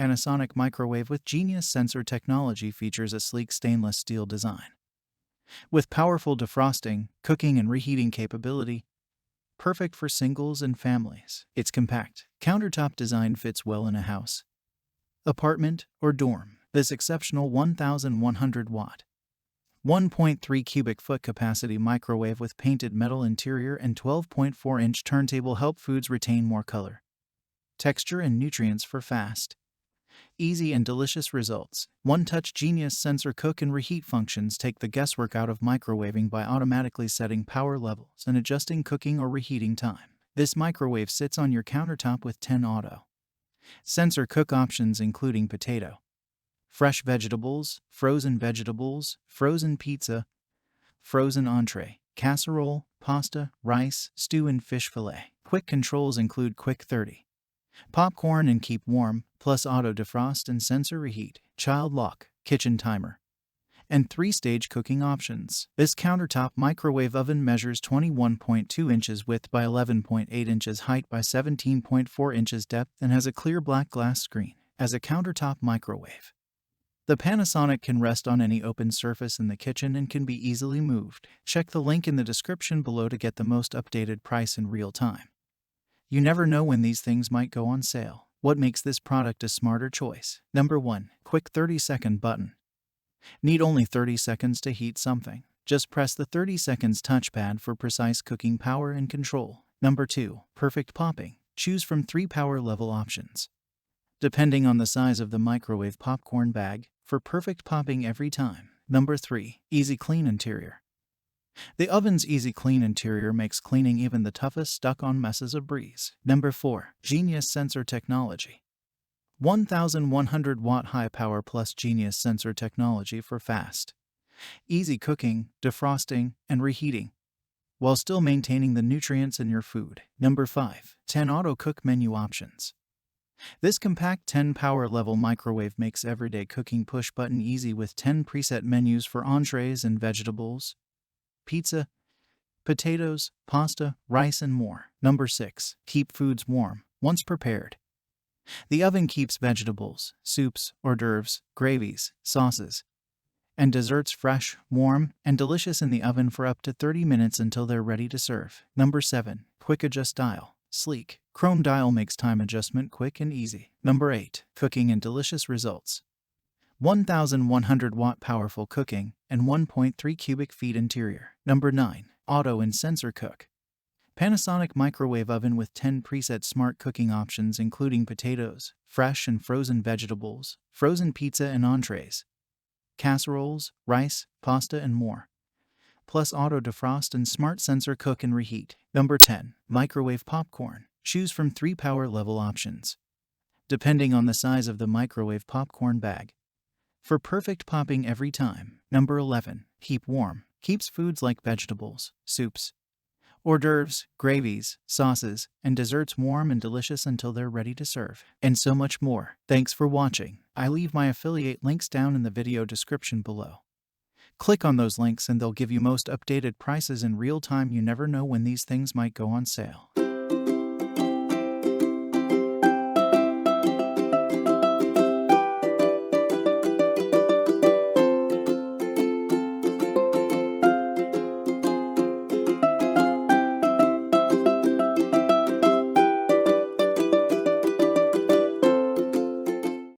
Panasonic microwave with genius sensor technology features a sleek stainless steel design. With powerful defrosting, cooking, and reheating capability, perfect for singles and families. Its compact, countertop design fits well in a house, apartment, or dorm. This exceptional 1,100-watt, 1.3 cubic foot capacity microwave with painted metal interior and 12.4-inch turntable help foods retain more color, texture, and nutrients for fast, easy, and delicious results. One-touch genius sensor cook and reheat functions take the guesswork out of microwaving by automatically setting power levels and adjusting cooking or reheating time. This microwave sits on your countertop with 10 auto sensor cook options including potato, fresh vegetables, frozen pizza, frozen entree, casserole, pasta, rice, stew, and fish fillet. Quick controls include quick 30 popcorn and keep warm, plus auto defrost and sensor reheat, child lock, kitchen timer, and 3-stage cooking options. This countertop microwave oven measures 21.2 inches width by 11.8 inches height by 17.4 inches depth and has a clear black glass screen. As a countertop microwave, the Panasonic can rest on any open surface in the kitchen and can be easily moved. Check the link in the description below to get the most updated price in real time. You never know when these things might go on sale. What makes this product a smarter choice? Number 1. Quick 30-second button. Need only 30 seconds to heat something. Just press the 30 seconds touchpad for precise cooking power and control. Number 2. Perfect popping. Choose from 3 power level options, depending on the size of the microwave popcorn bag, for perfect popping every time. Number 3. Easy clean interior. The oven's easy clean interior makes cleaning even the toughest stuck-on messes a breeze. Number 4. Genius sensor technology. 1,100-watt high-power plus genius sensor technology for fast, easy cooking, defrosting, and reheating, while still maintaining the nutrients in your food. Number 5. 10 auto-cook menu options. This compact 10 power level microwave makes everyday cooking push-button easy with 10 preset menus for entrees and vegetables, pizza, potatoes, pasta, rice, and more. Number 6. Keep foods warm once prepared. The oven keeps vegetables, soups, hors d'oeuvres, gravies, sauces, and desserts fresh, warm, and delicious in the oven for up to 30 minutes until they're ready to serve. Number 7. Quick adjust dial. Sleek chrome dial makes time adjustment quick and easy. Number 8. Cooking and delicious results. 1,100-watt powerful cooking and 1.3 cubic feet interior. Number 9. Auto and sensor cook. Panasonic microwave oven with 10 preset smart cooking options including potatoes, fresh and frozen vegetables, frozen pizza and entrees, casseroles, rice, pasta, and more, plus auto defrost and smart sensor cook and reheat. Number 10. Microwave popcorn. Choose from 3 power level options, depending on the size of the microwave popcorn bag, for perfect popping every time. Number 11. Keep warm. Keeps foods like vegetables, soups, hors d'oeuvres, gravies, sauces, and desserts warm and delicious until they're ready to serve. And so much more. Thanks for watching. I leave my affiliate links down in the video description below. Click on those links and they'll give you most updated prices in real time. You never know when these things might go on sale.